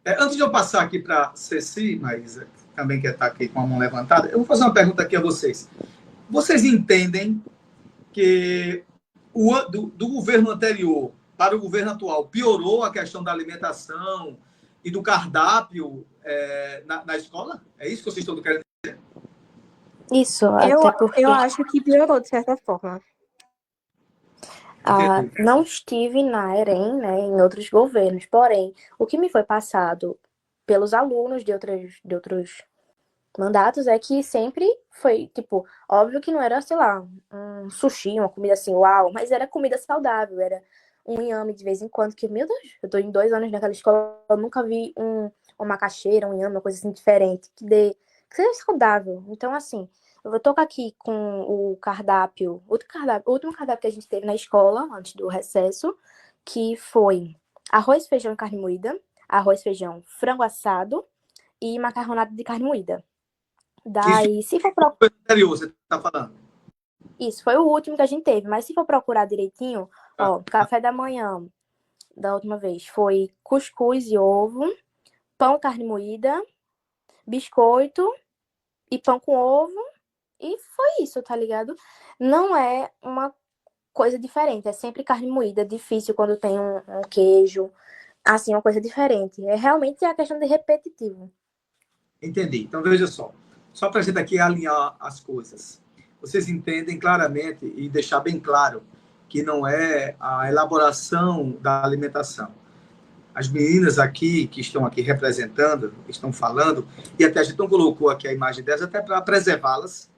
Antes de eu passar aqui para Ceci, Maísa, que também quer estar aqui com a mão levantada, eu vou fazer uma pergunta aqui a vocês. Vocês entendem que do governo anterior para o governo atual piorou a questão da alimentação e do cardápio na escola? É isso que vocês estão querendo dizer? Isso, Eu, até porque eu acho que piorou, de certa forma. não estive na EREM, né, em outros governos, porém, o que me foi passado pelos alunos de outros mandatos é que sempre foi, tipo, óbvio que não era, sei lá, um sushi, uma comida assim, uau, mas era comida saudável, era um inhame de vez em quando, que, meu Deus, eu tô em 2 anos naquela escola, eu nunca vi uma macaxeira, um inhame, uma coisa assim diferente, que seja saudável. Então, assim, eu vou tocar aqui com o cardápio, o último cardápio que a gente teve na escola, antes do recesso, que foi arroz, feijão e carne moída, arroz, feijão, frango assado e macarronada de carne moída. Isso Daí, se for foi o anterior, você está falando. Isso foi o último que a gente teve, mas se for procurar direitinho, ó, café da manhã da última vez foi cuscuz e ovo, pão, carne moída, biscoito e pão com ovo, e foi isso, tá ligado? Não é uma coisa diferente, é sempre carne moída, difícil quando tem um queijo, assim, uma coisa diferente. É realmente a questão de repetitivo. Entendi. Então, veja só para a gente aqui alinhar as coisas. Vocês entendem claramente e deixar bem claro que não é a elaboração da alimentação. As meninas aqui, que estão aqui representando, estão falando, e até a gente não colocou aqui a imagem delas, até para preservá-las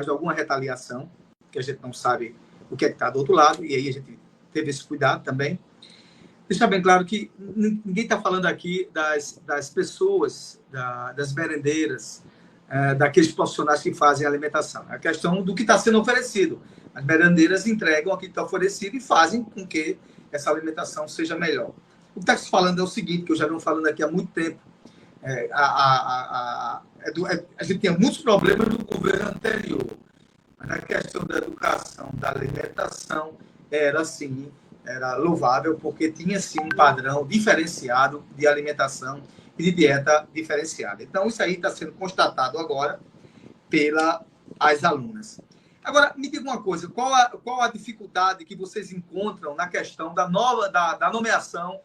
de alguma retaliação, que a gente não sabe o que é que está do outro lado, e aí a gente teve esse cuidado também. Deixar bem claro que ninguém está falando aqui das pessoas, das merendeiras, daqueles profissionais que fazem a alimentação. É a questão do que está sendo oferecido. As merendeiras entregam o que está oferecido e fazem com que essa alimentação seja melhor. O que está se falando é o seguinte, que eu já venho falando aqui há muito tempo. A gente tinha muitos problemas no governo anterior, mas na questão da educação, da alimentação, era louvável, porque tinha sim um padrão diferenciado de alimentação e de dieta diferenciada. Então, isso aí está sendo constatado agora pelas alunas. Agora, me diga uma coisa, qual a dificuldade que vocês encontram na questão da nomeação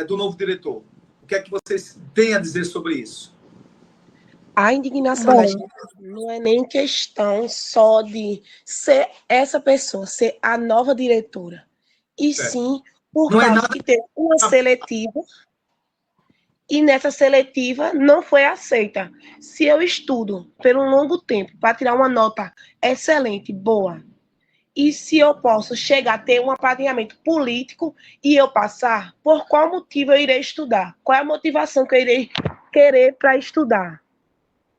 do novo diretor? O que é que vocês têm a dizer sobre isso? A indignação da gente não é nem questão só de ser essa pessoa, ser a nova diretora, e sim por causa que teve uma seletiva e nessa seletiva não foi aceita. Se eu estudo por um longo tempo para tirar uma nota excelente, boa, e se eu posso chegar a ter um apadrinhamento político e eu passar, por qual motivo eu irei estudar? Qual é a motivação que eu irei querer para estudar?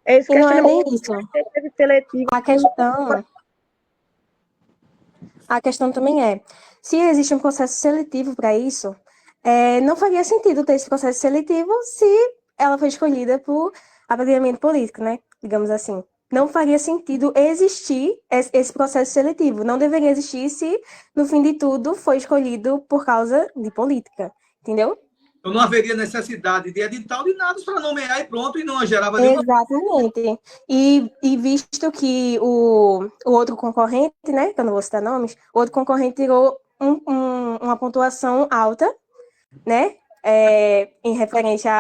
E não é nem isso. A questão também é, se existe um processo seletivo para isso, não faria sentido ter esse processo seletivo se ela foi escolhida por apadrinhamento político, né? Digamos assim. Não faria sentido existir esse processo seletivo. Não deveria existir se, no fim de tudo, foi escolhido por causa de política. Entendeu? Então não haveria necessidade de edital de nada para nomear e pronto, e não gerava nenhuma... Exatamente. E visto que o outro concorrente, né, que eu não vou citar nomes, o outro concorrente tirou uma pontuação alta, né, em referência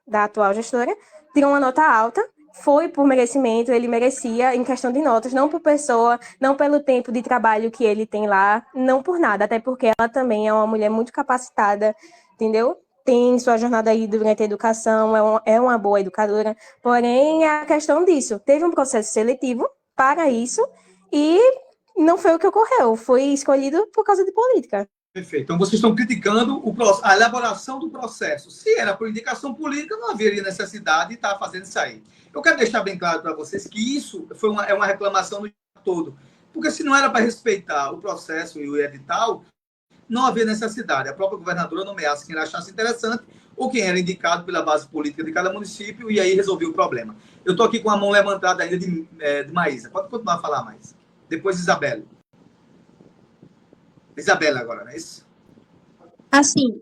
da atual gestora, tirou uma nota alta, foi por merecimento, ele merecia em questão de notas, não por pessoa, não pelo tempo de trabalho que ele tem lá, não por nada, até porque ela também é uma mulher muito capacitada, entendeu? Tem sua jornada aí durante a educação, é uma boa educadora, porém é a questão disso, teve um processo seletivo para isso e não foi o que ocorreu, foi escolhido por causa de política. Perfeito. Então, vocês estão criticando a elaboração do processo. Se era por indicação política, não haveria necessidade de estar fazendo isso aí. Eu quero deixar bem claro para vocês que isso é uma reclamação do todo. Porque se não era para respeitar o processo e o edital, não havia necessidade. A própria governadora nomeasse quem ela achasse interessante ou quem era indicado pela base política de cada município e aí resolvia o problema. Eu estou aqui com a mão levantada ainda de Maísa. Pode continuar a falar mais. Depois, Isabela. Isabela agora, não é isso? Assim,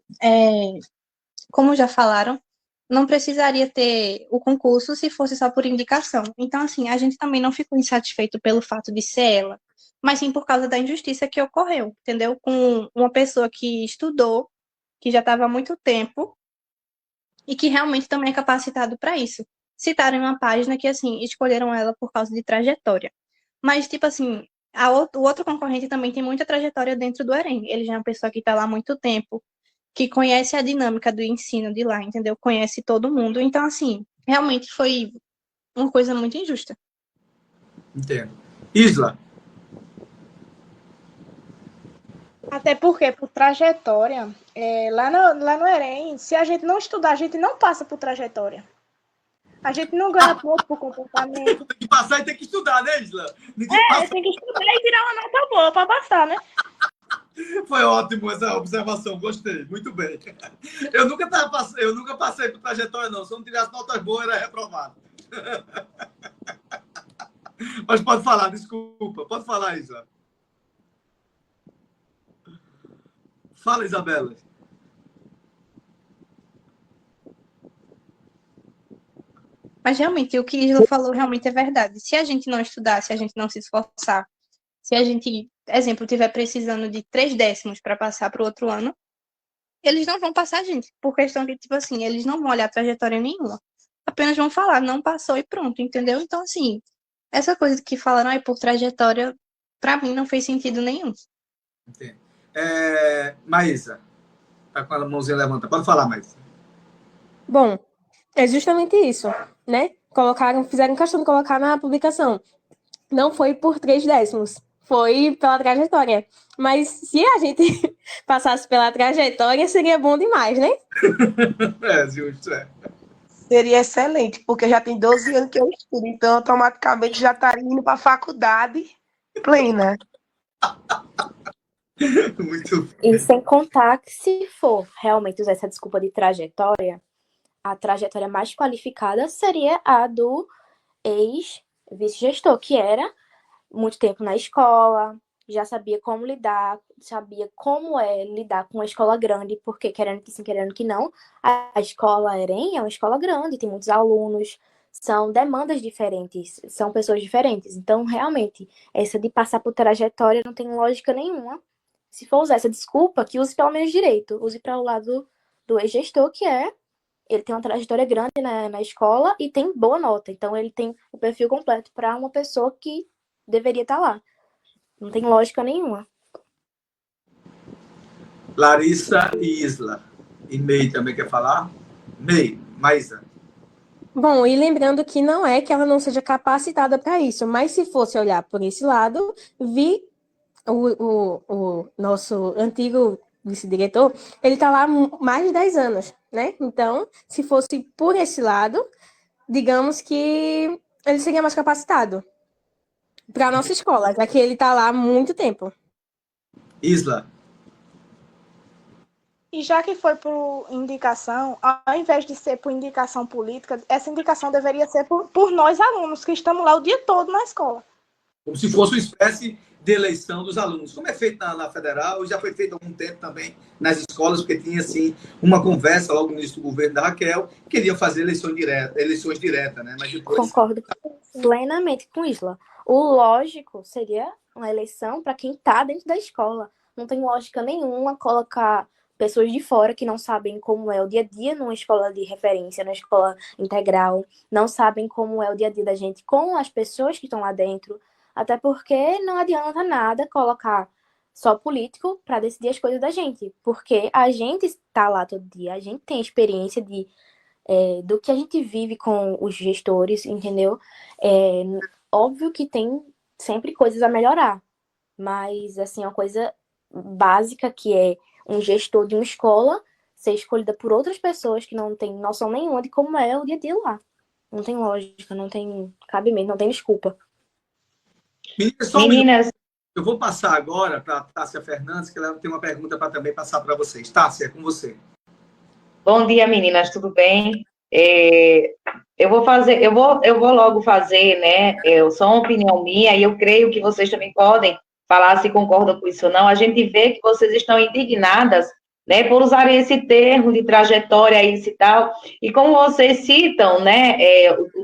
como já falaram, não precisaria ter o concurso se fosse só por indicação. Então, assim, a gente também não ficou insatisfeito pelo fato de ser ela, mas sim por causa da injustiça que ocorreu, entendeu? Com uma pessoa que estudou, que já estava há muito tempo, e que realmente também é capacitado para isso. Citaram em uma página que, assim, escolheram ela por causa de trajetória. Mas, tipo assim, o outro concorrente também tem muita trajetória dentro do Enem. Ele já é uma pessoa que está lá há muito tempo, que conhece a dinâmica do ensino de lá, entendeu? Conhece todo mundo. Então, assim, realmente foi uma coisa muito injusta. Entendo. Isla. Até porque, por trajetória, lá no Enem, se a gente não estudar, a gente não passa por trajetória. A gente não ganha ponto por comportamento. Tem que passar e tem que estudar, né, Isla? Tem que estudar e tirar uma nota boa para passar, né? Foi ótimo essa observação, gostei, muito bem. Eu nunca passei por trajetória, não. Se eu não tivesse notas boas, era reprovado. Mas pode falar, desculpa. Pode falar, Isla. Fala, Isabela. Mas realmente, o que Isla falou realmente é verdade. Se a gente não estudar, se a gente não se esforçar, se a gente, exemplo, tiver precisando de 3 décimos para passar para o outro ano, eles não vão passar a gente, por questão que, tipo assim, eles não vão olhar trajetória nenhuma. Apenas vão falar, não passou e pronto, entendeu? Então, assim, essa coisa que falaram aí por trajetória, para mim não fez sentido nenhum. Entendo. Maísa, tá com a mãozinha levantada. Pode falar, Maísa. Bom, é justamente isso, né? Fizeram questão de colocar na publicação. Não foi por 3 décimos, foi pela trajetória. Mas se a gente passasse pela trajetória, seria bom demais, né? Justo, é. Seria excelente, porque já tem 12 anos que eu estudo, então automaticamente já estaria indo para a faculdade plena. Muito bem. E sem contar que se for realmente usar essa desculpa de trajetória, a trajetória mais qualificada seria a do ex-vice-gestor, que era muito tempo na escola, já sabia como lidar, sabia como é lidar com uma escola grande, porque querendo que sim, querendo que não, a escola EREM é uma escola grande, tem muitos alunos, são demandas diferentes, são pessoas diferentes. Então, realmente, essa de passar por trajetória não tem lógica nenhuma. Se for usar essa desculpa, que use pelo menos direito, use para o lado do ex-gestor, que é ele tem uma trajetória grande na escola e tem boa nota. Então, ele tem o perfil completo para uma pessoa que deveria estar lá. Não tem lógica nenhuma. Larissa e Isla. E May também quer falar? May, Maísa. Bom, e lembrando que não é que ela não seja capacitada para isso, mas se fosse olhar por esse lado, o nosso antigo vice-diretor, ele está lá há mais de 10 anos, né? Então, se fosse por esse lado, digamos que ele seria mais capacitado para a nossa escola, já que ele está lá há muito tempo. Isla. E já que foi por indicação, ao invés de ser por indicação política, essa indicação deveria ser por nós alunos, que estamos lá o dia todo na escola. Como se fosse uma espécie de eleição dos alunos. Como é feito na Federal, já foi feito há algum tempo também nas escolas, porque tinha, assim, uma conversa logo no início do governo da Raquel, queria fazer eleições diretas, né? Mas depois... Concordo plenamente com Isla. O lógico seria uma eleição para quem está dentro da escola. Não tem lógica nenhuma colocar pessoas de fora que não sabem como é o dia a dia numa escola de referência, numa escola integral, não sabem como é o dia a dia da gente com as pessoas que estão lá dentro, até porque não adianta nada colocar só político para decidir as coisas da gente, porque a gente está lá todo dia, a gente tem experiência do que a gente vive com os gestores, entendeu? Óbvio que tem sempre coisas a melhorar, mas, assim, uma coisa básica que é um gestor de uma escola ser escolhida por outras pessoas que não têm noção nenhuma de como é o dia a dia lá. Não tem lógica, não tem cabimento, não tem desculpa. Meninas, eu vou passar agora para a Tássia Fernandes, que ela tem uma pergunta para também passar para vocês. Tássia, é com você. Bom dia, meninas, tudo bem? Eu vou logo fazer, né? Só uma opinião minha, e eu creio que vocês também podem falar se concordam com isso ou não. A gente vê que vocês estão indignadas, né, por usarem esse termo de trajetória, isso e tal, e como vocês citam, né,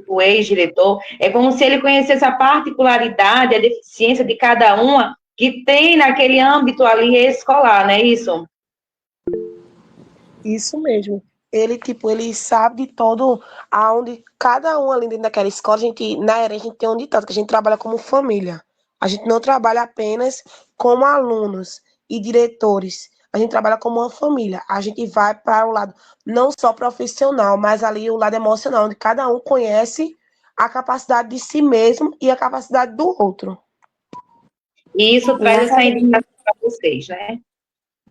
o ex-diretor, é como se ele conhecesse a particularidade, a deficiência de cada uma que tem naquele âmbito ali escolar, não é isso? Isso mesmo. Ele, tipo, ele sabe de todo aonde cada um ali dentro daquela escola, na ERE, a gente tem um ditado, que a gente trabalha como família. A gente não trabalha apenas como alunos e diretores. A gente trabalha como uma família. A gente vai para o lado não só profissional, mas ali o lado emocional, onde cada um conhece a capacidade de si mesmo e a capacidade do outro. E isso traz essa indicação para vocês, né?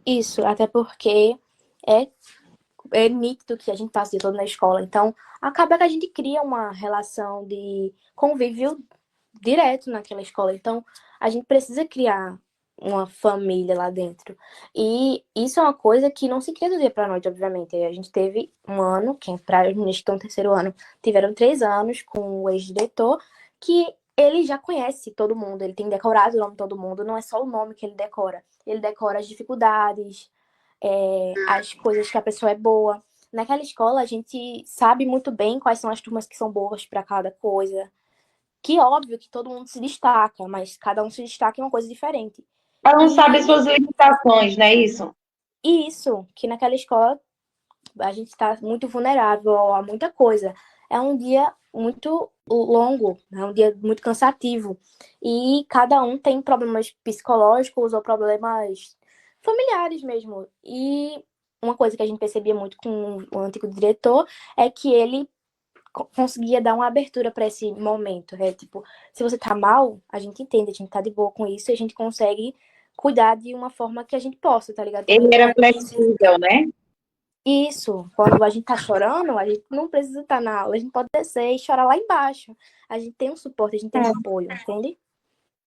Isso, até porque é, é nítido que a gente passa o dia todo na escola. Então, acaba que a gente cria uma relação de convívio direto naquela escola. Então, a gente precisa criar uma família lá dentro. E isso é uma coisa que não se cria do dia para a noite, obviamente. A gente teve um ano, que para os meninos que estão no terceiro ano, tiveram 3 anos com o ex-diretor, que ele já conhece todo mundo, ele tem decorado o nome de todo mundo, não é só o nome que ele decora as dificuldades, as coisas que a pessoa é boa. Naquela escola, a gente sabe muito bem quais são as turmas que são boas para cada coisa. Que óbvio que todo mundo se destaca, mas cada um se destaca em uma coisa diferente. Cada um sabe as suas limitações, não é isso? E isso, que naquela escola a gente está muito vulnerável a muita coisa. É um dia muito longo, é um dia muito cansativo. E cada um tem problemas psicológicos ou problemas familiares mesmo. E uma coisa que a gente percebia muito com o antigo diretor é que ele conseguia dar uma abertura para esse momento. É tipo, se você tá mal, a gente entende, a gente tá de boa com isso e a gente consegue cuidar de uma forma que a gente possa, tá ligado? Ele era flexível, né? Isso, quando a gente tá chorando, a gente não precisa estar na aula, a gente pode descer e chorar lá embaixo. A gente tem um suporte, a gente tem um apoio, entende?